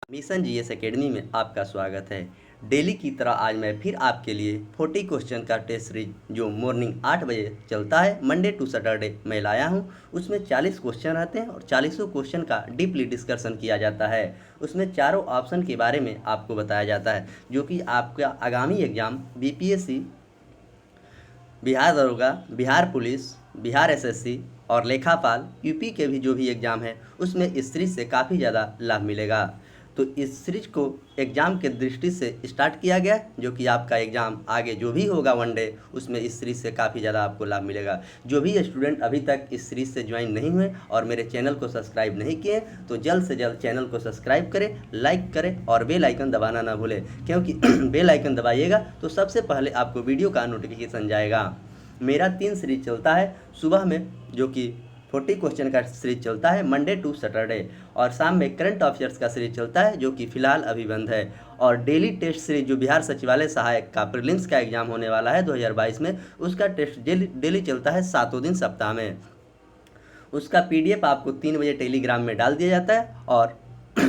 Mission GS academy में आपका स्वागत है। डेली की तरह आज मैं फिर आपके लिए 40 क्वेश्चन का टेस्ट सीरीज जो मॉर्निंग 8 बजे चलता है मंडे टू सैटरडे मैं लाया हूं। उसमें 40 क्वेश्चन रहते हैं और 40 क्वेश्चन का डीपली डिस्कशन किया जाता है। उसमें चारों ऑप्शन के बारे में आपको बताया जाता है जो कि आपका आगामी एग्जाम बीपीएससी, बिहार दरोगा, बिहार पुलिस, बिहार एसएससी और लेखापाल यूपी के भी जो भी एग्ज़ाम है उसमें इस सीरीज से काफ़ी ज़्यादा लाभ मिलेगा। तो इस सीरीज को एग्ज़ाम के दृष्टि से स्टार्ट किया गया जो कि आपका एग्ज़ाम आगे जो भी होगा वन डे उसमें इस सीरीज से काफ़ी ज़्यादा आपको लाभ मिलेगा। जो भी स्टूडेंट अभी तक इस सीरीज से ज्वाइन नहीं हुए और मेरे चैनल को सब्सक्राइब नहीं किए तो जल्द से जल्द चैनल को सब्सक्राइब करें, लाइक करें और बेल आइकन दबाना ना भूलें, क्योंकि बेल आइकन दबाइएगा तो सबसे पहले आपको वीडियो का नोटिफिकेशन जाएगा। मेरा 3 सीरीज चलता है सुबह में जो कि 40 क्वेश्चन का सीरीज चलता है मंडे टू सैटरडे, और शाम में करंट अफेयर्स का सीरीज चलता है जो कि फ़िलहाल अभी बंद है। और डेली टेस्ट सीरीज जो बिहार सचिवालय सहायक का प्रीलिम्स का एग्ज़ाम होने वाला है 2022 में, उसका टेस्ट डेली चलता है 7 दिन सप्ताह में। उसका पीडीएफ आपको 3 बजे टेलीग्राम में डाल दिया जाता है और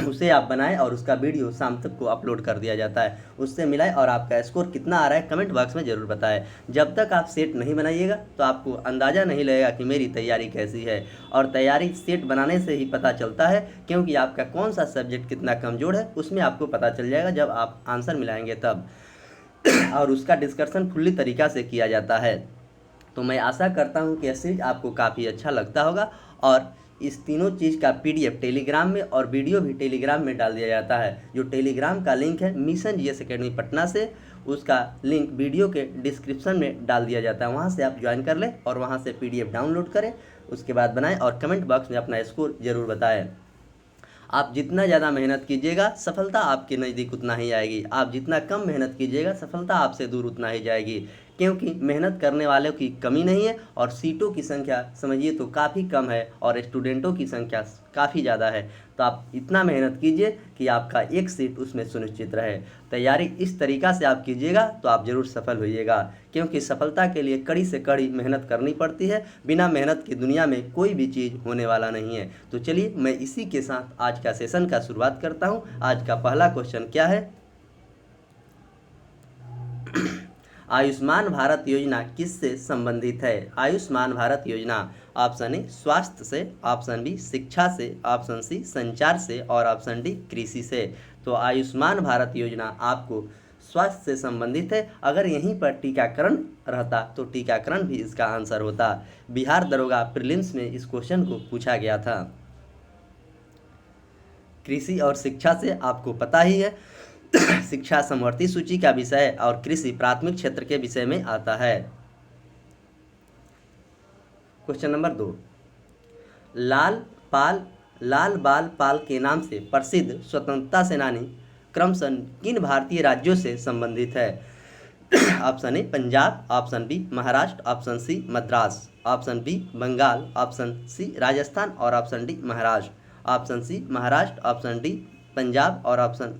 उसे आप बनाएं और उसका वीडियो शाम तक को अपलोड कर दिया जाता है। उससे मिलाएं और आपका स्कोर कितना आ रहा है कमेंट बॉक्स में ज़रूर बताएं। जब तक आप सेट नहीं बनाइएगा तो आपको अंदाज़ा नहीं लगेगा कि मेरी तैयारी कैसी है, और तैयारी सेट बनाने से ही पता चलता है, क्योंकि आपका कौन सा सब्जेक्ट कितना कमज़ोर है उसमें आपको पता चल जाएगा जब आप आंसर मिलाएंगे तब। और उसका डिस्कशन फुल्ली तरीक़ा से किया जाता है। तो मैं आशा करता हूँ कि यह सीरीज आपको काफ़ी अच्छा लगता होगा। और इस तीनों चीज़ का पीडीएफ टेलीग्राम में और वीडियो भी टेलीग्राम में डाल दिया जाता है। जो टेलीग्राम का लिंक है मिशन जीएस एकेडमी पटना से, उसका लिंक वीडियो के डिस्क्रिप्शन में डाल दिया जाता है। वहाँ से आप ज्वाइन कर लें और वहाँ से पीडीएफ डाउनलोड करें, उसके बाद बनाएं और कमेंट बॉक्स में अपना स्कोर ज़रूर बताएं। आप जितना ज़्यादा मेहनत कीजिएगा सफलता आपके नज़दीक उतना ही आएगी। आप जितना कम मेहनत कीजिएगा सफलता आपसे दूर उतना ही जाएगी, क्योंकि मेहनत करने वालों की कमी नहीं है और सीटों की संख्या समझिए तो काफ़ी कम है और स्टूडेंटों की संख्या काफ़ी ज़्यादा है। तो आप इतना मेहनत कीजिए कि आपका एक सीट उसमें सुनिश्चित रहे। तैयारी इस तरीक़ा से आप कीजिएगा तो आप ज़रूर सफल होइएगा, क्योंकि सफलता के लिए कड़ी से कड़ी मेहनत करनी पड़ती है। बिना मेहनत की दुनिया में कोई भी चीज़ होने वाला नहीं है। तो चलिए मैं इसी के साथ आज का सेशन का शुरुआत करता हूँ। आज का पहला क्वेश्चन क्या है? आयुष्मान भारत योजना किससे संबंधित है? आयुष्मान भारत योजना ऑप्शन ए स्वास्थ्य से, ऑप्शन बी शिक्षा से, ऑप्शन सी संचार से और ऑप्शन डी कृषि से। तो आयुष्मान भारत योजना आपको स्वास्थ्य से संबंधित है। अगर यहीं पर टीकाकरण रहता तो टीकाकरण भी इसका आंसर होता। बिहार दरोगा प्रीलिम्स में इस क्वेश्चन को पूछा गया था। कृषि और शिक्षा से आपको पता ही है शिक्षा समवर्ती सूची का विषय है और कृषि प्राथमिक क्षेत्र के विषय में आता है। क्वेश्चन नंबर 2, लाल बाल पाल के नाम से प्रसिद्ध स्वतंत्रता सेनानी क्रमशः किन भारतीय राज्यों से संबंधित है? Option A Punjab, option B Maharashtra, option C Madras, option B Bengal, option C Rajasthan और option D Maharashtra. Option C Maharashtra, option D Punjab और ऑप्शन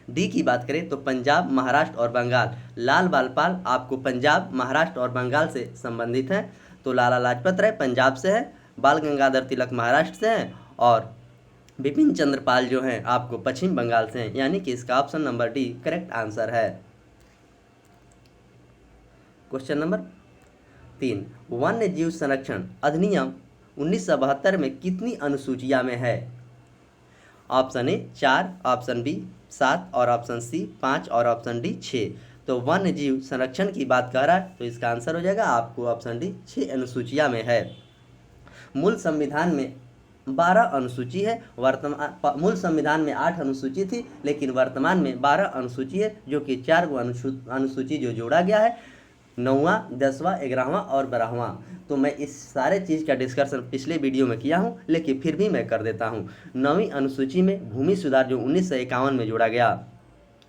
डी की बात करें तो पंजाब, महाराष्ट्र और बंगाल। लाल बाल पाल आपको पंजाब, महाराष्ट्र और बंगाल से संबंधित हैं। तो लाला लाजपत राय पंजाब से है, बाल गंगाधर तिलक महाराष्ट्र से हैं और बिपिन चंद्र पाल जो हैं आपको पश्चिम बंगाल से हैं, यानी कि इसका option number D correct answer है। क्वेश्चन नंबर 3, वन्य जीव संरक्षण अधिनियम 1972 में कितनी अनुसूचियां में है? ऑप्शन ए 4, ऑप्शन बी 7 और ऑप्शन सी 5 और ऑप्शन डी 6। तो वन्य जीव संरक्षण की बात कर रहा है तो इसका आंसर हो जाएगा आपको ऑप्शन डी 6 अनुसूचियां में है। मूल संविधान में 12 अनुसूची है। मूल संविधान में 8 अनुसूची थी, लेकिन वर्तमान में 12 अनुसूची है, जो कि 4 अनुसूची जो जोड़ा गया है, 9वां, 10वां, 11वां और 12वां। तो मैं इस सारे चीज़ का डिस्कशन पिछले वीडियो में किया हूं, लेकिन फिर भी मैं कर देता हूं। 9वीं अनुसूची में भूमि सुधार जो 1951 में जोड़ा गया।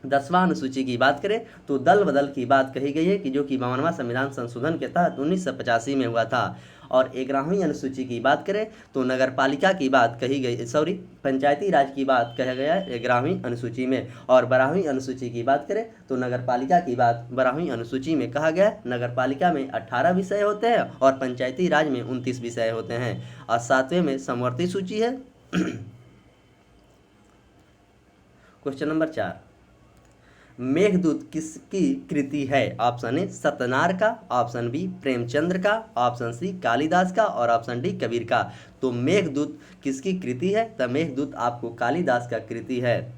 10वां अनुसूची की बात करें तो दल बदल की बात कही गई है कि जो कि 52वां संविधान संशोधन के तहत 1985 में हुआ था। और 11वीं अनुसूची की बात करें तो नगर पालिका की बात कही गई, पंचायती राज की बात कहा गया है 11वीं अनुसूची में। और 12वीं अनुसूची की बात करें तो नगर पालिका की बात 12वीं अनुसूची में कहा गया है। नगर पालिका में 18 विषय होते हैं और पंचायती राज में 29 विषय होते हैं। और 7वें में समवर्ती सूची है क्वेश्चन नंबर 4, मेघदूत किसकी कृति है? ऑप्शन ए सत्यनारायण का, ऑप्शन बी प्रेमचंद्र का, ऑप्शन सी कालिदास का और ऑप्शन डी कबीर का। तो मेघदूत किसकी कृति है? तो मेघदूत आपको कालिदास का कृति है।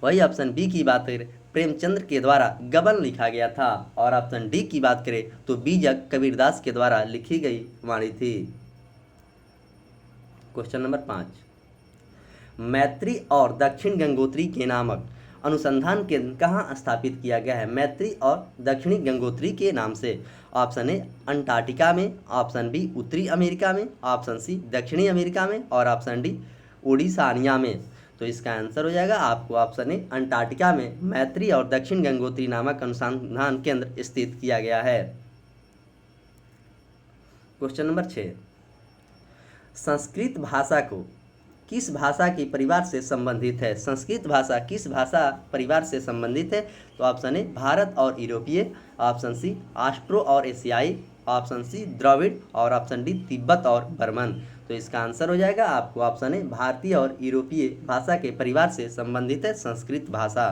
वही ऑप्शन बी की बात करें, प्रेमचंद्र के द्वारा गबन लिखा गया था। और ऑप्शन डी की बात करें तो बीजक कबीरदास के द्वारा लिखी गई वाणी थी। क्वेश्चन नंबर 5, मैत्री और दक्षिण गंगोत्री के नामक अनुसंधान केंद्र कहाँ स्थापित किया गया है? मैत्री और दक्षिणी गंगोत्री के नाम से। ऑप्शन ए अंटार्कटिका में, ऑप्शन बी उत्तरी अमेरिका में, ऑप्शन सी दक्षिणी अमेरिका में और ऑप्शन डी ओडिशानिया में। तो इसका आंसर हो जाएगा आपको ऑप्शन ए अंटार्कटिका में मैत्री और दक्षिण गंगोत्री नामक अनुसंधान केंद्र स्थित किया गया है। क्वेश्चन नंबर 6, संस्कृत भाषा को किस भाषा के परिवार से संबंधित है? संस्कृत भाषा किस भाषा परिवार से संबंधित है? तो ऑप्शन ए भारत और यूरोपीय, ऑप्शन सी ऑस्ट्रो और एशियाई, ऑप्शन सी द्रविड़ और ऑप्शन डी तिब्बत और बर्मन। तो इसका आंसर हो जाएगा आपको ऑप्शन ए भारतीय और यूरोपीय भाषा के परिवार से संबंधित है संस्कृत भाषा।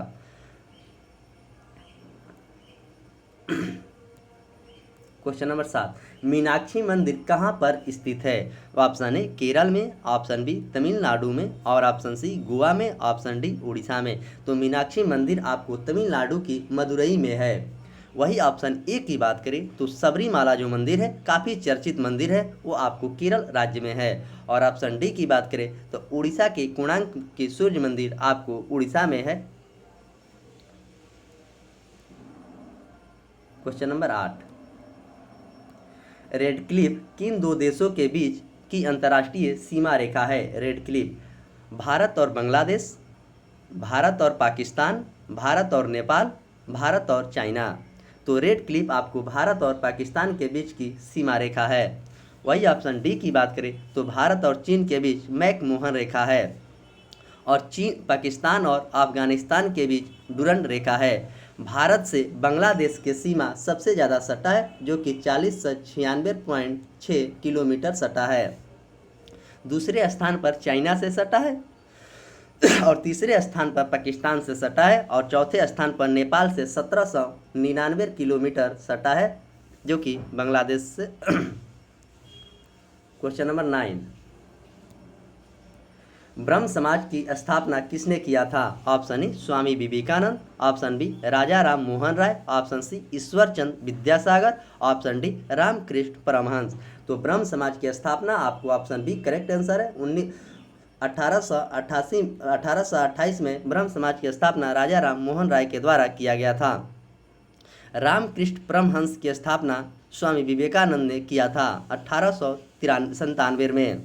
क्वेश्चन नंबर 7, मीनाक्षी मंदिर कहाँ पर स्थित है? ऑप्शन ए केरल में, ऑप्शन बी तमिलनाडु में और ऑप्शन सी गोवा में, ऑप्शन डी उड़ीसा में। तो मीनाक्षी मंदिर आपको तमिलनाडु की मदुरई में है। वही ऑप्शन ए की बात करें तो सबरीमाला जो मंदिर है काफ़ी चर्चित मंदिर है, वो आपको केरल राज्य में है। और ऑप्शन डी की बात करें तो उड़ीसा के कोणार्क के सूर्य मंदिर आपको उड़ीसा में है। क्वेश्चन नंबर 8, रेड क्लिफ किन दो देशों के बीच की अंतर्राष्ट्रीय सीमा रेखा है? रेड क्लिफ भारत और बांग्लादेश, भारत और पाकिस्तान, भारत और नेपाल, भारत और चाइना। तो रेड क्लिफ आपको भारत और पाकिस्तान के बीच की सीमा रेखा है। वही ऑप्शन डी की बात करें तो भारत और चीन के बीच मैकमोहन रेखा है। और चीन पाकिस्तान और अफगानिस्तान के बीच डुरंड रेखा है। भारत से बांग्लादेश की सीमा सबसे ज़्यादा सटा है जो कि 40 से 96.6 किलोमीटर सटा है। दूसरे स्थान पर चाइना से सटा है और तीसरे स्थान पर पाकिस्तान से सटा है और चौथे स्थान पर नेपाल से 1799 किलोमीटर सटा है जो कि बांग्लादेश से। क्वेश्चन नंबर 9, ब्रह्म समाज की स्थापना किसने किया था? Option A Swami Vivekananda, option B Raja Ram Mohan Roy, option C Ishwarchand Vidyasagar, option D Ramakrishna Paramhansa. तो ब्रह्म समाज की स्थापना आपको ऑप्शन बी करेक्ट आंसर है। 1828 में ब्रह्म समाज की स्थापना राजा राम मोहन राय के द्वारा किया गया था। रामकृष्ण परमहंस की स्थापना स्वामी विवेकानंद ने किया था 1897 में।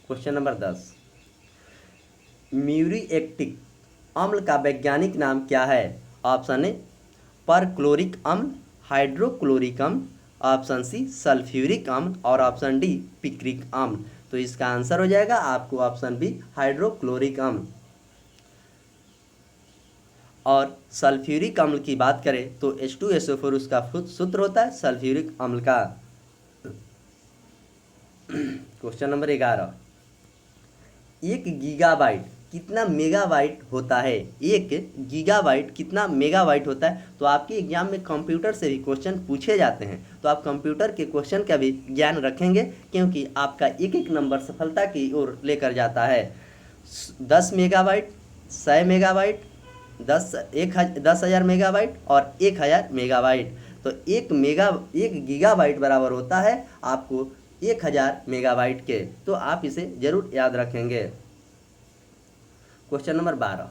क्वेश्चन नंबर 10, म्यूरिएटिक अम्ल का वैज्ञानिक नाम क्या है? ऑप्शन ए परक्लोरिक अम्ल, हाइड्रोक्लोरिक अम्ल, ऑप्शन सी सल्फ्यूरिक अम्ल और ऑप्शन डी पिक्रिक अम्ल। तो इसका आंसर हो जाएगा आपको ऑप्शन बी हाइड्रोक्लोरिक अम्ल। और सल्फ्यूरिक अम्ल की बात करें तो H2SO4 उसका सूत्र होता है सल्फ्यूरिक अम्ल का। क्वेश्चन नंबर 11, 1 गीगाबाइट कितना मेगाबाइट होता है? 1 गीगाबाइट कितना मेगाबाइट होता है? तो आपके एग्जाम में कंप्यूटर से भी क्वेश्चन पूछे जाते हैं, तो आप कंप्यूटर के क्वेश्चन का भी ज्ञान रखेंगे क्योंकि आपका एक एक नंबर सफलता की ओर लेकर जाता है। 10 मेगाबाइट, 100 मेगाबाइट, 10,000 मेगाबाइट और 1000 मेगाबाइट। तो 1 गीगाबाइट बराबर होता है आपको 1000 मेगाबाइट के। तो आप इसे जरूर याद रखेंगे। क्वेश्चन नंबर 12,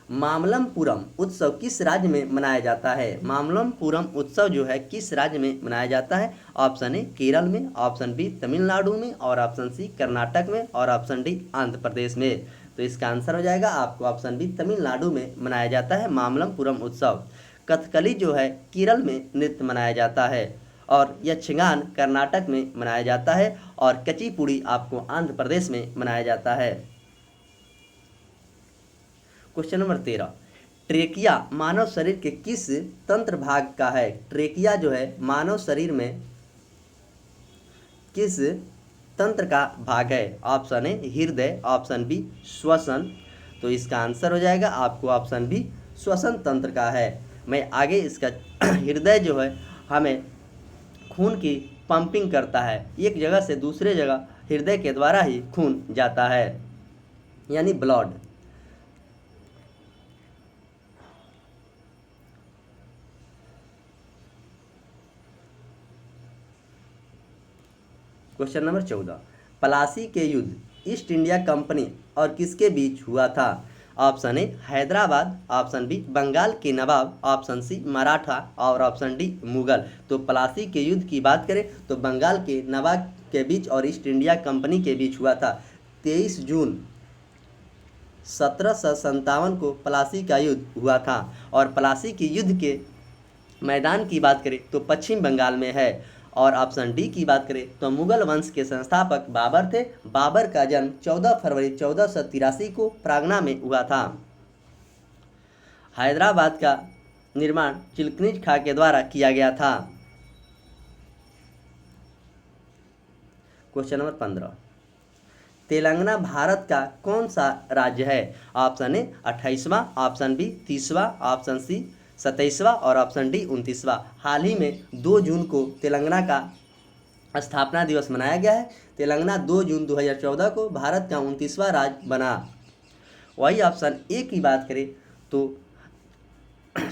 मामल्लपुरम उत्सव किस राज्य में मनाया जाता है? मामल्लपुरम उत्सव जो है किस राज्य में मनाया जाता है? ऑप्शन ए केरल में, ऑप्शन बी तमिलनाडु में और ऑप्शन सी कर्नाटक में और ऑप्शन डी आंध्र प्रदेश में। तो इसका आंसर हो जाएगा आपको ऑप्शन बी तमिलनाडु में मनाया जाता है मामल्लपुरम उत्सव। कथकली जो है केरल में नृत्य मनाया जाता है और यक्षगान कर्नाटक में मनाया जाता है और कुचिपुड़ी आपको आंध्र प्रदेश में मनाया जाता है। क्वेश्चन नंबर 13, ट्रेकिया मानव शरीर के किस तंत्र भाग का है? ट्रेकिया जो है मानव शरीर में किस तंत्र का भाग है? ऑप्शन ए हृदय, ऑप्शन बी श्वसन। तो इसका आंसर हो जाएगा आपको ऑप्शन बी श्वसन तंत्र का है। मैं आगे इसका हृदय जो है हमें खून की पंपिंग करता है, एक जगह से दूसरे जगह हृदय के द्वारा ही खून जाता है, यानी ब्लड। क्वेश्चन नंबर 14, प्लासी के युद्ध ईस्ट इंडिया कंपनी और किसके बीच हुआ था? Option A Hyderabad, option B Bengal के नवाब, ऑप्शन सी मराठा और ऑप्शन डी मुगल। तो प्लासी के युद्ध की बात करें तो बंगाल के नवाब के बीच और ईस्ट इंडिया कंपनी के बीच हुआ था। 23 जून 1757 को प्लासी का युद्ध हुआ था। और प्लासी के युद्ध के मैदान की बात करें तो पश्चिम बंगाल में है। और ऑप्शन डी की बात करें तो मुगल वंश के संस्थापक बाबर थे। बाबर का जन्म 14 फरवरी 1483 को प्रागना में हुआ था। हैदराबाद का निर्माण चिलकनीज खां के द्वारा किया गया था। क्वेश्चन नंबर 15, तेलंगाना भारत का कौन सा राज्य है? ऑप्शन ए 28वां, ऑप्शन बी 30वां, ऑप्शन सी 27वां और ऑप्शन डी 29वां। हाल ही में 2 जून को तेलंगाना का स्थापना दिवस मनाया गया है। तेलंगाना 2 जून 2014 को भारत का 29वां राज्य बना। वही ऑप्शन ए की बात करें तो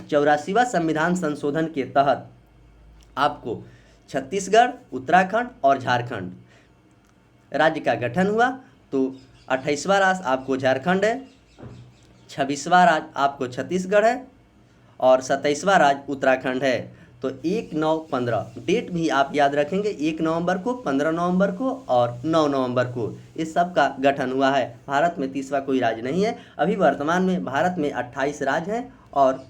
84वां संविधान संशोधन के तहत आपको छत्तीसगढ़, उत्तराखंड और झारखंड राज्य का गठन हुआ। तो 28वां राज्य आपको झारखंड है, 26वां राज्य आपको छत्तीसगढ़ है और 27वां राज्य उत्तराखंड है। तो 1-9-15 डेट भी आप याद रखेंगे, 1 नवंबर को, 15 नवंबर को और 9 नवंबर को इस सब का गठन हुआ है। भारत में 30वां कोई राज्य नहीं है। अभी वर्तमान में भारत में 28 राज्य हैं और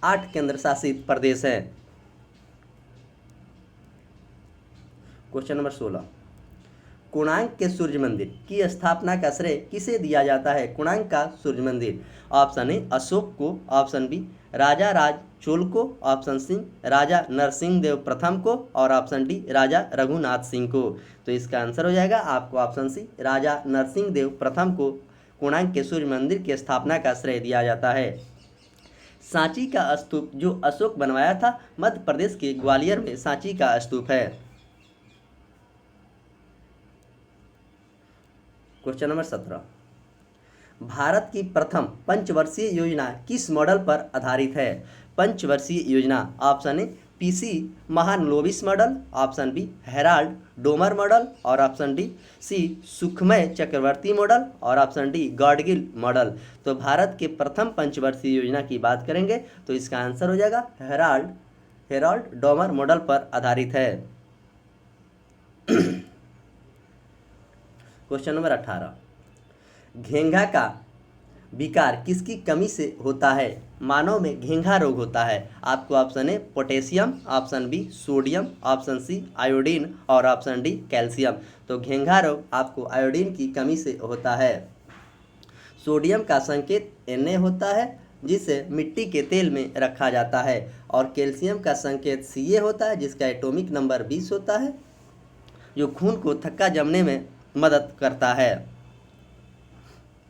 8 केंद्र शासित प्रदेश हैं। क्वेश्चन नंबर 16, कोणार्क के सूर्य मंदिर की स्थापना का श्रेय किसे दिया जाता है? कोणार्क का सूर्य मंदिर, ऑप्शन ए अशोक को, ऑप्शन बी राजा राज चोल को, ऑप्शन सी राजा नरसिंह देव प्रथम को और ऑप्शन डी राजा रघुनाथ सिंह को। तो इसका आंसर हो जाएगा आपको ऑप्शन सी राजा नरसिंह देव प्रथम को कोणार्क के सूर्य मंदिर की स्थापना का श्रेय दिया जाता है। सांची का स्तूप जो अशोक बनवाया था, मध्य प्रदेश के ग्वालियर में सांची का स्तूप है। क्वेश्चन नंबर 17, भारत की प्रथम पंचवर्षीय योजना किस मॉडल पर आधारित है? पंचवर्षीय योजना, option A PC Mahalanobis model, option B Harrod Domar model और option D C Sukhamoy Chakravarty model और ऑप्शन डी गॉडगिल मॉडल। तो भारत के प्रथम पंचवर्षीय योजना की बात करेंगे तो इसका आंसर हो जाएगा हेराल्ड डोमर मॉडल पर आधारित है। क्वेश्चन नंबर 18, घेंघा का विकार किसकी कमी से होता है? मानव में घेंघा रोग होता है। आपको option A potassium, option B sodium, option C iodine और ऑप्शन डी कैल्शियम। तो घेंघा रोग आपको आयोडीन की कमी से होता है। सोडियम का संकेत Na होता है जिसे मिट्टी के तेल में रखा जाता है और कैल्शियम का संकेत Ca होता है जिसका एटॉमिक नंबर 20 होता है जो खून को थक्का जमने में मदद करता है।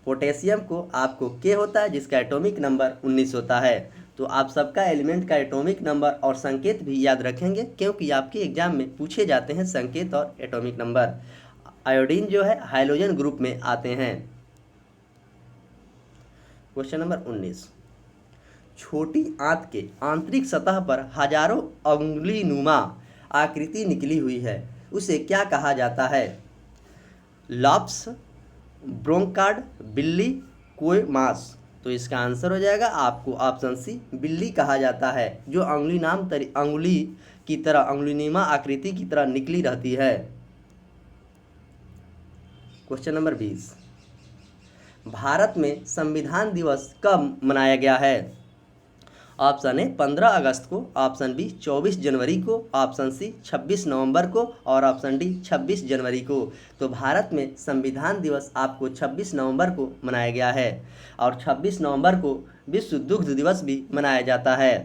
पोटेशियम को आपको K होता है जिसका एटॉमिक नंबर 19 होता है। तो आप सबका एलिमेंट का एटॉमिक नंबर और संकेत भी याद रखेंगे क्योंकि आपके एग्जाम में पूछे जाते हैं संकेत और एटॉमिक नंबर। आयोडीन जो है हाइड्रोजन ग्रुप में आते हैं। क्वेश्चन नंबर 19, छोटी आंत के आंतरिक सतह पर हजारों अंगुलीनुमा आकृति निकली हुई है, उसे क्या कहा जाता है? लॉप्स, ब्रोंकार्ड, बिल्ली, कोई मास। तो इसका आंसर हो जाएगा आपको ऑप्शन सी बिल्ली कहा जाता है जो अंगुली की तरह अंगुलीनुमा आकृति की तरह निकली रहती है। क्वेश्चन नंबर 20, भारत में संविधान दिवस कब मनाया गया है? ऑप्शन ए 15 अगस्त को, ऑप्शन बी 24 जनवरी को, ऑप्शन सी 26 नवंबर को और ऑप्शन डी 26 जनवरी को। तो भारत में संविधान दिवस आपको 26 नवंबर को मनाया गया है और 26 नवंबर को विश्व दुग्ध दिवस भी मनाया जाता है।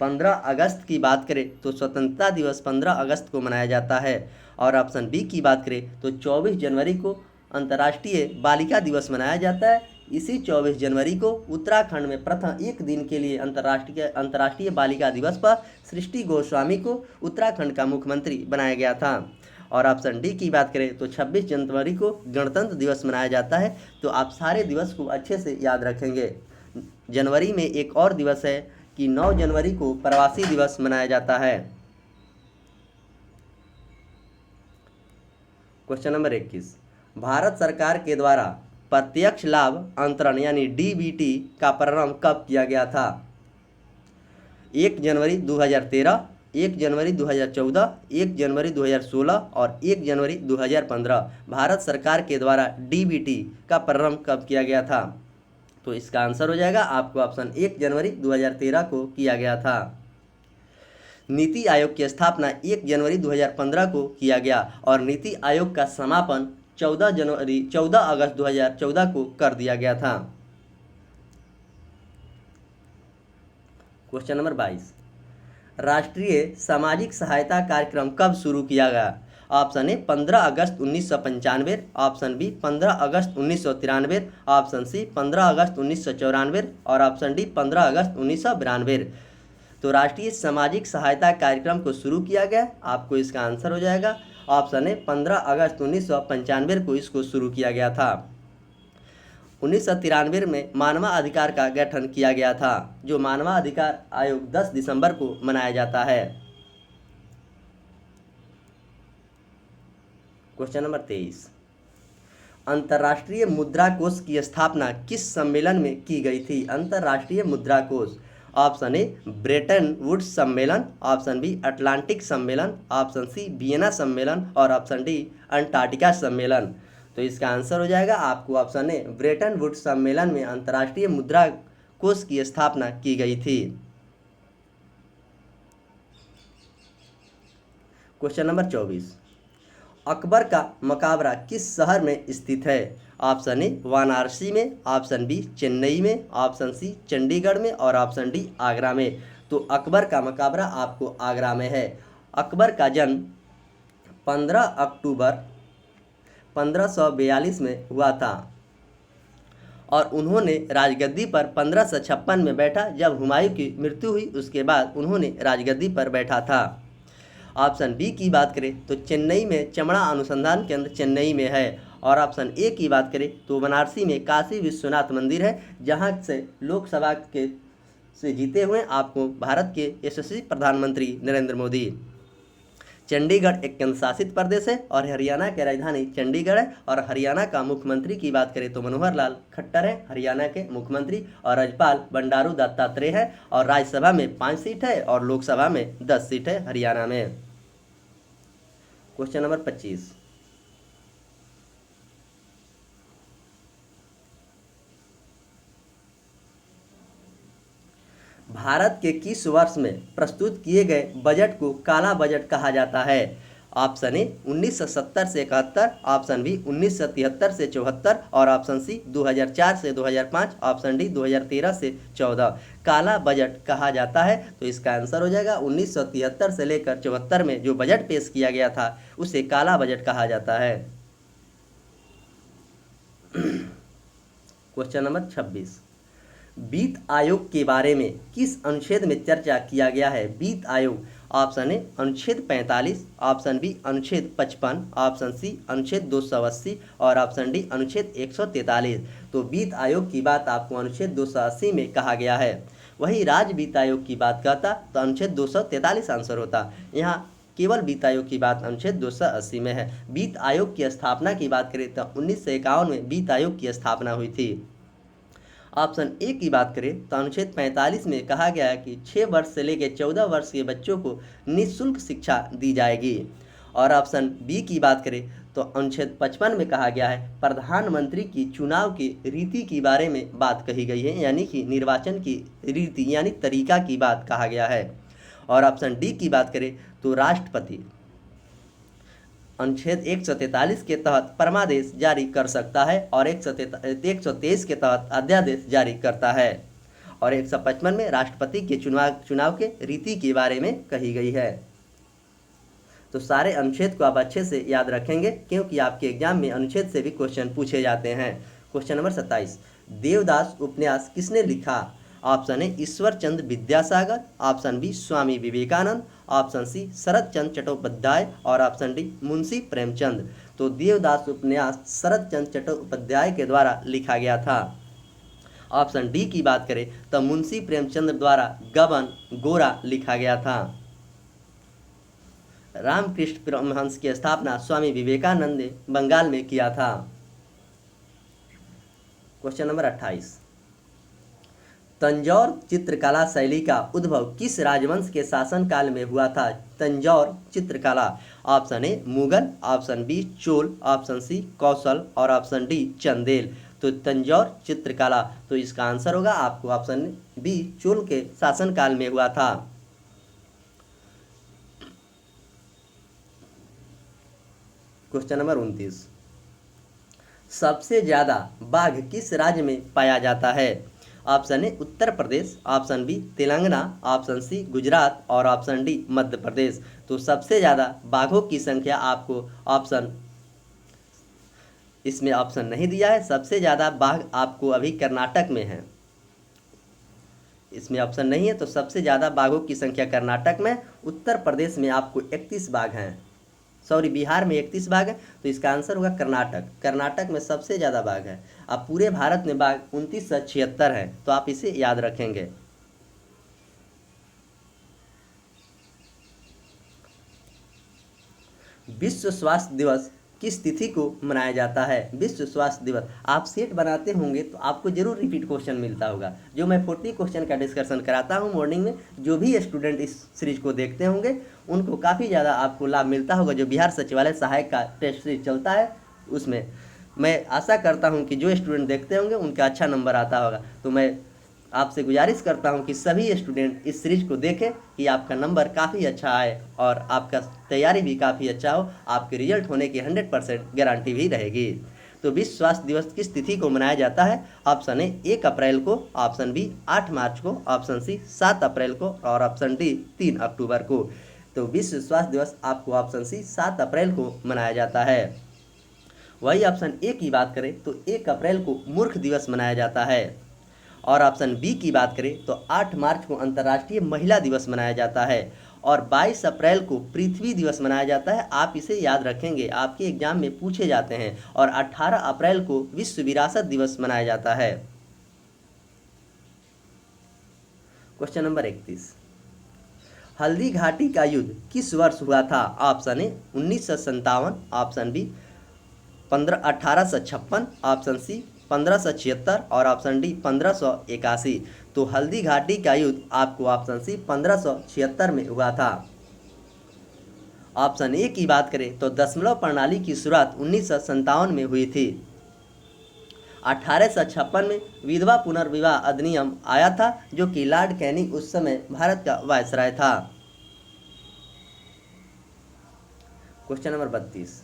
15 अगस्त की बात करें तो स्वतंत्रता दिवस 15 अगस्त को मनाया जाता है और ऑप्शन बी की बात करें तो 24 जनवरी को अंतर्राष्ट्रीय बालिका दिवस मनाया जाता है। इसी 24 जनवरी को उत्तराखंड में प्रथम एक दिन के लिए अंतर्राष्ट्रीय बालिका दिवस पर सृष्टि गोस्वामी को उत्तराखंड का मुख्यमंत्री बनाया गया था। और ऑप्शन डी की बात करें तो 26 जनवरी को गणतंत्र दिवस मनाया जाता है। तो आप सारे दिवस को अच्छे से याद रखेंगे। जनवरी में एक और दिवस है कि 9 जनवरी को प्रवासी दिवस मनाया जाता है। क्वेश्चन नंबर 21, भारत सरकार के द्वारा प्रत्यक्ष लाभ अंतरण यानी डीबीटी का प्रारंभ कब किया गया था? 1 जनवरी 2013, 1 जनवरी 2014, 1 जनवरी 2016 और 1 जनवरी 2015 भारत सरकार के द्वारा डीबीटी का प्रारंभ कब किया गया था? तो इसका आंसर हो जाएगा आपको ऑप्शन 1 जनवरी 2013 को किया गया था। नीति आयोग की स्थापना 1 जनवरी 2015 को किया गया और नीति आयोग का समापन 14 अगस्त 2014 को कर दिया गया था। क्वेश्चन नंबर 22, राष्ट्रीय सामाजिक सहायता कार्यक्रम कब शुरू किया गया? ऑप्शन ए 15 अगस्त 1995, ऑप्शन बी 15 अगस्त 1993, ऑप्शन सी 15 अगस्त 1994 और ऑप्शन डी 15 अगस्त 1992। तो राष्ट्रीय सामाजिक सहायता कार्यक्रम को शुरू किया गया, आपको इसका आंसर हो जाएगा ऑप्शन ए 15 अगस्त 1995 को इसको शुरू किया गया था। 1993 में मानवाधिकार का गठन किया गया था, जो मानवाधिकार आयोग 10 दिसंबर को मनाया जाता है। क्वेश्चन नंबर 23, अंतर्राष्ट्रीय मुद्रा कोष की स्थापना किस सम्मेलन में की गई थी? अंतर्राष्ट्रीय मुद्रा कोष, ऑप्शन ए ब्रेटन वुड्स सम्मेलन, ऑप्शन बी अटलांटिक सम्मेलन, ऑप्शन सी वियना सम्मेलन और ऑप्शन डी अंटार्कटिका सम्मेलन। तो इसका आंसर हो जाएगा आपको ऑप्शन ए ब्रेटन वुड्स सम्मेलन में अंतर्राष्ट्रीय मुद्रा कोष की स्थापना की गई थी। क्वेश्चन नंबर 24, अकबर का मकबरा किस शहर में स्थित है? ऑप्शन ए वाराणसी में, ऑप्शन बी चेन्नई में, ऑप्शन सी चंडीगढ़ में और ऑप्शन डी आगरा में। तो अकबर का मकबरा आपको आगरा में है। अकबर का जन्म 15 अक्टूबर 1542 में हुआ था और उन्होंने राजगद्दी पर 1556 में बैठा। जब हुमायूं की मृत्यु हुई उसके बाद उन्होंने राजगद्दी पर बैठा था। ऑप्शन बी की बात करें तो चेन्नई में चमड़ा अनुसंधान केंद्र चेन्नई में है और ऑप्शन ए की बात करें तो बनारसी में काशी विश्वनाथ मंदिर है, जहां से लोकसभा के से जीते हुए आपको भारत के यशस्वी प्रधानमंत्री नरेंद्र मोदी। चंडीगढ़ एक केंद्र शासित प्रदेश है और हरियाणा की राजधानी चंडीगढ़ है और हरियाणा का मुख्यमंत्री की बात करें तो मनोहर लाल खट्टर है हरियाणा के मुख्यमंत्री और राज्यपाल बंडारू दत्तात्रेय है और राज्यसभा में 5 सीट है और लोकसभा में 10 सीट है हरियाणा में। क्वेश्चन नंबर 25, भारत के किस वर्ष में प्रस्तुत किए गए बजट को काला बजट कहा जाता है? ऑप्शन ए 1970 से 71, ऑप्शन बी 1973 से 74 और ऑप्शन सी 2004 से 2005, ऑप्शन डी 2013 से 14 काला बजट कहा जाता है। तो इसका आंसर हो जाएगा 1973 से लेकर 74 में जो बजट पेश किया गया था उसे काला बजट कहा जाता है। क्वेश्चन नंबर 26, वित्त आयोग के बारे में किस अनुच्छेद में चर्चा किया गया है? वित्त आयोग, ऑप्शन ए अनुच्छेद 45, ऑप्शन बी अनुच्छेद 55, ऑप्शन सी अनुच्छेद 280 और ऑप्शन डी अनुच्छेद 143। तो वित्त आयोग की बात आपको अनुच्छेद 280 में कहा गया है। वही राज्य वित्त आयोग की बात कहता तो अनुच्छेद 243 आंसर होता। यहाँ केवल वित्त आयोग की बात अनुच्छेद 280 में है। वित्त आयोग की स्थापना की बात करें तो 1951 में वित्त आयोग की स्थापना हुई थी। ऑप्शन ए की बात करें तो अनुच्छेद 45 में कहा गया है कि 6 वर्ष से लेकर 14 वर्ष के बच्चों को निःशुल्क शिक्षा दी जाएगी। और ऑप्शन बी की बात करें तो अनुच्छेद 55 में कहा गया है प्रधानमंत्री की चुनाव की रीति के बारे में बात कही गई है, यानी कि निर्वाचन की रीति यानी तरीका की बात कहा गया है। और ऑप्शन डी की बात करें तो राष्ट्रपति अनुच्छेद 143 के तहत परमादेश जारी कर सकता है और 123 के तहत अध्यादेश जारी करता है और 155 में राष्ट्रपति के चुनाव के रीति के बारे में कही गई है। तो सारे अनुच्छेद को आप अच्छे से याद रखेंगे, क्योंकि आपके एग्जाम में अनुच्छेद से भी क्वेश्चन पूछे जाते हैं। क्वेश्चन नंबर 27, देवदास उपन्यास किसने लिखा? Option A Ishwar Chandra Vidyasagar, option B Swami Vivekananda, option C Sharat Chandra Chattopadhyay और ऑप्शन डी मुंशी प्रेमचंद। तो देवदास उपन्यास शरद चंद्र चट्टोपाध्याय के द्वारा लिखा गया था। ऑप्शन डी की बात करें तो मुंशी प्रेमचंद द्वारा गबन गोरा लिखा गया था। रामकृष्ण परमहंस की स्थापना स्वामी विवेकानंद ने बंगाल में किया था। क्वेश्चन नंबर 28, तंजौर चित्रकला शैली का उद्भव किस राजवंश के शासनकाल में हुआ था? तंजौर चित्रकला, option A Mughal, option B Chola, option C Kaushal और ऑप्शन डी चंदेल। तो तंजौर चित्रकला, तो इसका आंसर होगा आपको ऑप्शन बी चोल के शासनकाल में हुआ था। क्वेश्चन नंबर 29, सबसे ज्यादा बाघ किस राज्य में पाया जाता है? Option A Uttar Pradesh, option B Telangana, option C Gujarat और ऑप्शन डी मध्य प्रदेश। तो सबसे ज़्यादा बाघों की संख्या आपको ऑप्शन, इसमें ऑप्शन नहीं दिया है, सबसे ज़्यादा बाघ आपको अभी कर्नाटक में है, इसमें ऑप्शन नहीं है। तो सबसे ज़्यादा बाघों की संख्या कर्नाटक में, उत्तर प्रदेश में आपको 31 बाघ हैं, सॉरी बिहार में 31 बाघ है। तो इसका आंसर होगा कर्नाटक, कर्नाटक में सबसे ज़्यादा बाघ है। अब पूरे भारत में बाघ 2976 हैं, तो आप इसे याद रखेंगे। विश्व स्वास्थ्य दिवस किस तिथि को मनाया जाता है? विश्व स्वास्थ्य दिवस, आप सेट बनाते होंगे तो आपको जरूर रिपीट क्वेश्चन मिलता होगा। जो मैं 40 क्वेश्चन का डिस्कशन कराता हूं मॉर्निंग में, जो भी स्टूडेंट इस सीरीज को देखते होंगे उनको काफ़ी ज़्यादा आपको लाभ मिलता होगा। जो बिहार सचिवालय सहायक का टेस्ट सीरीज चलता है उसमें मैं आशा करता हूं कि जो स्टूडेंट देखते होंगे उनका अच्छा नंबर आता होगा। तो मैं आपसे गुजारिश करता हूं कि सभी स्टूडेंट इस सीरीज को देखें कि आपका नंबर काफ़ी अच्छा आए और आपका तैयारी भी काफ़ी अच्छा हो, आपके रिजल्ट होने की 100% गारंटी भी रहेगी। तो विश्व स्वास्थ्य दिवस किस तिथि को मनाया जाता है? ऑप्शन ए 1 अप्रैल को, ऑप्शन बी 8 मार्च को, ऑप्शन सी 7 अप्रैल को और ऑप्शन डी 3 अक्टूबर को। तो विश्व स्वास्थ्य दिवस आपको ऑप्शन सी 7 अप्रैल को मनाया जाता है। वही ऑप्शन ए की बात करें तो 1 अप्रैल को मूर्ख दिवस मनाया जाता है और ऑप्शन बी की बात करें तो 8 मार्च को अंतर्राष्ट्रीय महिला दिवस मनाया जाता है और 22 अप्रैल को पृथ्वी दिवस मनाया जाता है। आप इसे याद रखेंगे, आपके एग्जाम में पूछे जाते हैं। और 18 अप्रैल को विश्व विरासत दिवस मनाया जाता है। क्वेश्चन नंबर 31, हल्दी घाटी का युद्ध किस वर्ष हुआ था? Option A 1957, option B 1856, option C 1576 और ऑप्शन डी 1581। तो हल्दी घाटी का युद्ध आपको ऑप्शन सी 1576 में हुआ था। ऑप्शन ए की बात करें तो दशमलव प्रणाली की शुरुआत 1957 में हुई थी। 1856 में विधवा पुनर्विवाह अधिनियम आया था, जो कि लॉर्ड कैनिंग उस समय भारत का वायसराय था। क्वेश्चन नंबर 32,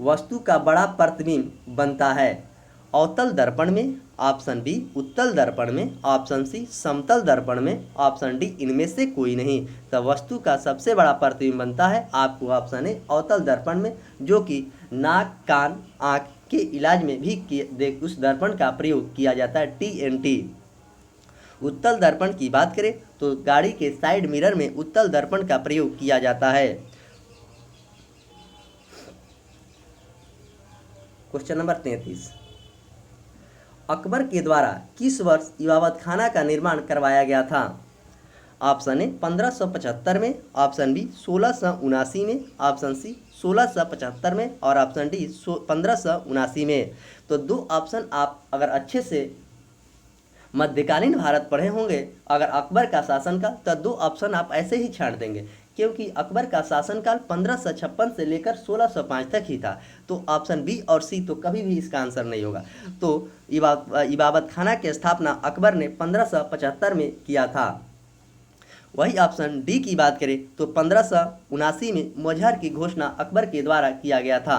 वस्तु का बड़ा प्रतिबिंब बनता है अवतल दर्पण में, ऑप्शन बी उत्तल दर्पण में, ऑप्शन सी समतल दर्पण में, ऑप्शन डी इनमें से कोई नहीं। तो वस्तु का सबसे बड़ा प्रतिबिंब बनता है आपको ऑप्शन ए अवतल दर्पण में, जो कि नाक कान आँख के इलाज में भी उस दर्पण का प्रयोग किया जाता है, TNT। उत्तल दर्पण की बात करें तो गाड़ी के साइड मिरर में उत्तल दर्पण का प्रयोग किया जाता है। क्वेश्चन नंबर 33, अकबर के द्वारा किस वर्ष इबादत खाना का निर्माण करवाया गया था? ऑप्शन ए 1575 में, ऑप्शन बी 1679 में, ऑप्शन सी 1675 में और ऑप्शन डी 1579 में। तो दो ऑप्शन आप अगर अच्छे से मध्यकालीन भारत पढ़े होंगे अगर अकबर का शासनकाल, तो दो ऑप्शन आप ऐसे ही छांट देंगे, क्योंकि अकबर का शासनकाल 1556 से लेकर 1605 तक ही था। तो ऑप्शन बी और सी तो कभी भी इसका आंसर नहीं होगा। तो इबादत खाना की स्थापना अकबर ने 1575 में किया था। वही ऑप्शन डी की बात करें तो 1579 में मजहर की घोषणा अकबर के द्वारा किया गया था।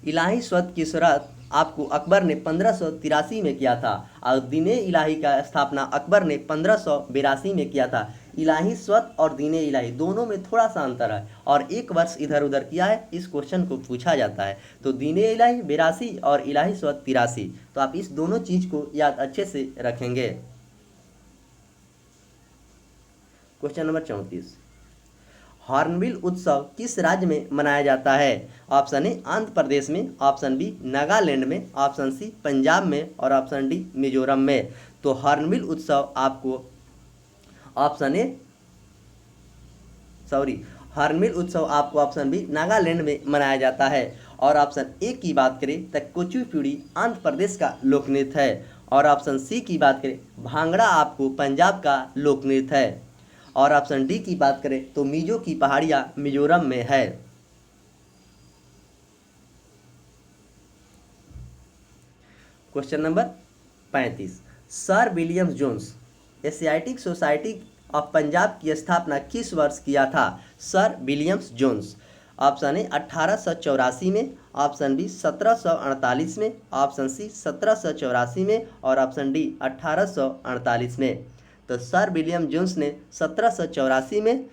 इलाही स्वत की शुरुआत आपको अकबर ने 1583 में किया था और दीन-ए इलाही का स्थापना अकबर ने 1582 में किया था। इलाही स्वत और दीन-ए इलाही दोनों में थोड़ा सा अंतर है और एक वर्ष इधर उधर किया है, इस क्वेश्चन को पूछा जाता है। तो दीन-ए इलाही 82 और इलाही स्वत 83, तो आप इस दोनों चीज़ को याद अच्छे से रखेंगे। क्वेश्चन नंबर 34, हॉर्नबिल उत्सव किस राज्य में मनाया जाता है? ऑप्शन ए आंध्र प्रदेश में, ऑप्शन बी नागालैंड में, ऑप्शन सी पंजाब में और ऑप्शन डी मिजोरम में। तो हॉर्नबिल उत्सव आपको हॉर्नबिल उत्सव आपको ऑप्शन बी नागालैंड में मनाया जाता है। और ऑप्शन ए की बात करें तो कुचिपुड़ी आंध्र प्रदेश का लोक नृत्य है और ऑप्शन सी की बात करें भांगड़ा आपको पंजाब का लोक नृत्य है और ऑप्शन डी की बात करें तो मिजो की पहाड़ियां मिजोरम में है। Question number 35, sir William Jones Asiatic Society of Punjab की स्थापना किस वर्ष किया था? Sir Williams Jones. Option A 1884 में, ऑप्शन बी 1748 में, ऑप्शन सी 1784 में और ऑप्शन डी 1848 में। तो सर विलियम जोन्स ने 1784 में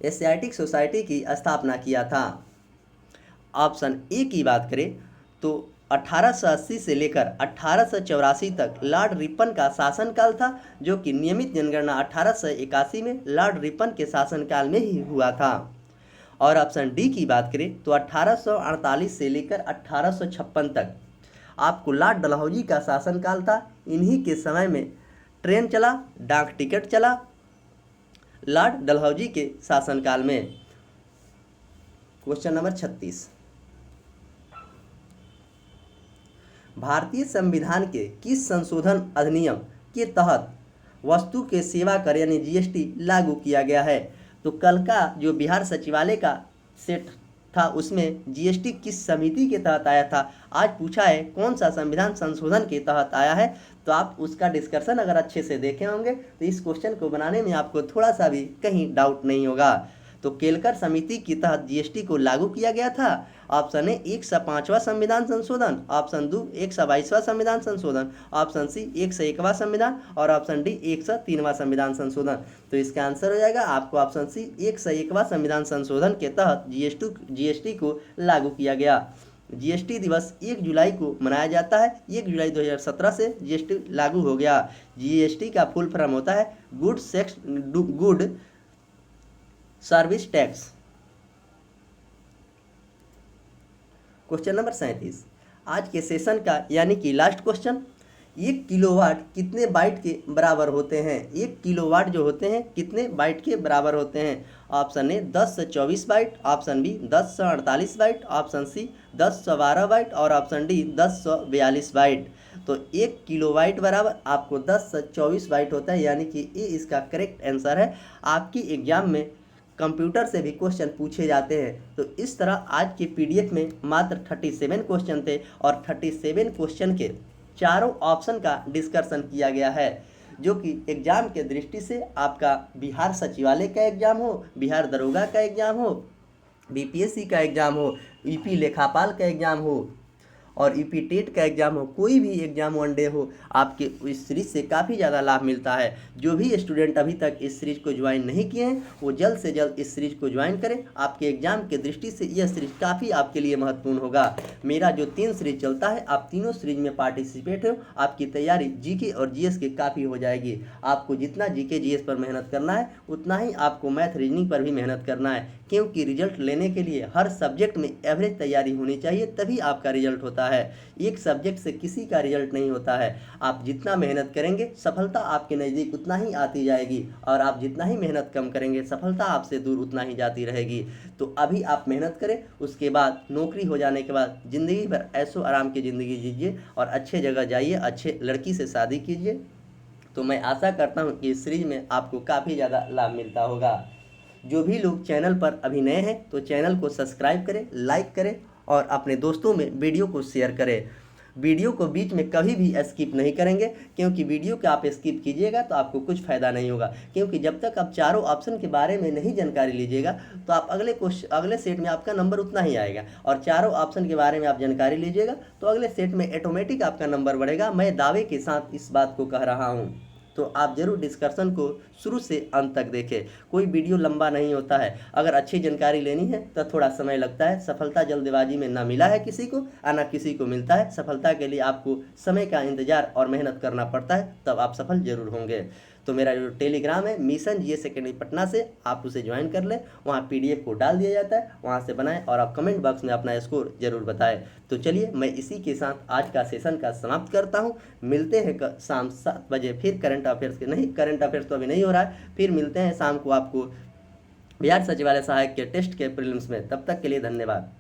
एशियाटिक सोसाइटी की स्थापना किया था। ऑप्शन ए की बात करें तो 1880 से लेकर 1884 तक लॉर्ड रिपन का शासनकाल था, जो कि नियमित जनगणना 1881 में लॉर्ड रिपन के शासनकाल में ही हुआ था। और ऑप्शन डी की बात करें तो 1848 से लेकर 1856 तक आपको लॉर्ड डलहौजी का शासनकाल था। इन्हीं के समय में ट्रेन चला, डाक टिकट चला, लॉर्ड डलहौजी के शासनकाल में। क्वेश्चन नंबर 36, भारतीय संविधान के किस संशोधन अधिनियम के तहत वस्तु के सेवा कर यानी जीएसटी लागू किया गया है? तो कल का जो बिहार सचिवालय का सेट था उसमें जीएसटी किस समिति के तहत आया था? आज पूछा है कौन सा संविधान संशोधन के तहत आया है, तो आप उसका डिस्कशन अगर अच्छे से देखे होंगे तो इस क्वेश्चन को बनाने में आपको थोड़ा सा भी कहीं डाउट नहीं होगा। तो केलकर समिति के तहत जीएसटी को लागू किया गया था। ऑप्शन ए 105वां संविधान संशोधन, ऑप्शन 2 122वां संविधान संशोधन, ऑप्शन सी 101वां संविधान और ऑप्शन डी 103वां संविधान संशोधन। तो इसका आंसर हो जाएगा आपको ऑप्शन सी 101वां संविधान संशोधन के तहत जीएसटी को लागू किया गया। जीएसटी दिवस 1 जुलाई को मनाया जाता है। 1 जुलाई 2017 से जीएसटी लागू हो गया। जीएसटी का फुल फॉर्म होता है good service tax. Question number 37, आज के सेशन का यानी कि लास्ट क्वेश्चन, 1 किलोवाट कितने बाइट के बराबर होते हैं? 1 किलोवाट जो होते हैं कितने बाइट के बराबर होते हैं? ऑप्शन ए 10 से 24 बाइट, ऑप्शन बी 10 से 48 बाइट, ऑप्शन सी 10 से 12 बाइट और ऑप्शन डी 10 से 42 बाइट। तो 1 किलोवाट बराबर आपको 10 से 24 बाइट होता है, यानी कि ये इसका करेक्ट आंसर है। आपकी एग्जाम में कंप्यूटर से भी क्वेश्चन पूछे जाते हैं। तो इस तरह आज के पीडीएफ में मात्र 37 क्वेश्चन थे और 37 क्वेश्चन के चारों ऑप्शन का डिस्कशन किया गया है, जो कि एग्जाम के दृष्टि से आपका बिहार सचिवालय का एग्जाम हो, बिहार दरोगा का एग्जाम हो, बीपीएससी का एग्जाम हो, यूपी लेखापाल का एग्जाम हो और यूपी टेट का एग्जाम हो, कोई भी एग्जाम वनडे हो, आपके इस सीरीज से काफ़ी ज़्यादा लाभ मिलता है। जो भी स्टूडेंट अभी तक इस सीरीज को ज्वाइन नहीं किए हैं वो जल्द से जल्द इस सीरीज को ज्वाइन करें। आपके एग्जाम के दृष्टि से यह सीरीज काफ़ी आपके लिए महत्वपूर्ण होगा। मेरा जो 3 सीरीज चलता है, आप तीनों सीरीज में पार्टिसिपेट हो, आपकी तैयारी जीके और जीएस के काफ़ी हो जाएगी। आपको जितना जीके जीएस पर मेहनत करना है उतना ही आपको मैथ रीजनिंग पर भी मेहनत करना है, क्योंकि रिजल्ट लेने के लिए हर सब्जेक्ट में एवरेज तैयारी होनी चाहिए, तभी आपका रिजल्ट होता है। एक सब्जेक्ट से किसी का रिजल्ट नहीं होता है। आप जितना मेहनत करेंगे सफलता आपके नज़दीक उतना ही आती जाएगी और आप जितना ही मेहनत कम करेंगे सफलता आपसे दूर उतना ही जाती रहेगी। तो अभी आप मेहनत करें, उसके बाद नौकरी हो जाने के बाद ज़िंदगी भर ऐशो आराम की ज़िंदगी जीजिए और अच्छे जगह जाइए, अच्छे लड़की से शादी कीजिए। तो मैं आशा करता हूँ कि इस सीरीज में आपको काफ़ी ज़्यादा लाभ मिलता होगा। जो भी लोग चैनल पर अभी नए हैं तो चैनल को सब्सक्राइब करें, लाइक करें और अपने दोस्तों में वीडियो को शेयर करें। वीडियो को बीच में कभी भी स्किप नहीं करेंगे, क्योंकि वीडियो को आप स्किप कीजिएगा तो आपको कुछ फ़ायदा नहीं होगा, क्योंकि जब तक आप चारों ऑप्शन के बारे में नहीं जानकारी लीजिएगा तो आप अगले सेट में आपका नंबर उतना ही आएगा, और चारों ऑप्शन के बारे में आप जानकारी लीजिएगा तो अगले सेट में ऑटोमेटिक आपका नंबर बढ़ेगा। मैं दावे के साथ इस बात को कह रहा हूँ। तो आप जरूर डिस्कशन को शुरू से अंत तक देखें। कोई वीडियो लंबा नहीं होता है। अगर अच्छी जानकारी लेनी है तो थोड़ा समय लगता है। सफलता जल्दबाजी में ना मिला है किसी को, ना किसी को मिलता है। सफलता के लिए आपको समय का इंतजार और मेहनत करना पड़ता है, तब आप सफल जरूर होंगे। तो मेरा जो टेलीग्राम है मिशन जीएस एकेडमी पटना से, आप उसे ज्वाइन कर लें। वहाँ पीडीएफ को डाल दिया जाता है, वहाँ से बनाएं और आप कमेंट बॉक्स में अपना स्कोर जरूर बताएं। तो चलिए मैं इसी के साथ आज का सेशन का समाप्त करता हूँ। मिलते हैं शाम 7 बजे फिर करंट अफेयर्स के, नहीं करंट अफेयर्स तो अभी नहीं हो रहा है, फिर मिलते हैं शाम को आपको बिहार सचिवालय सहायक के टेस्ट के प्रीलिम्स में। तब तक के लिए धन्यवाद।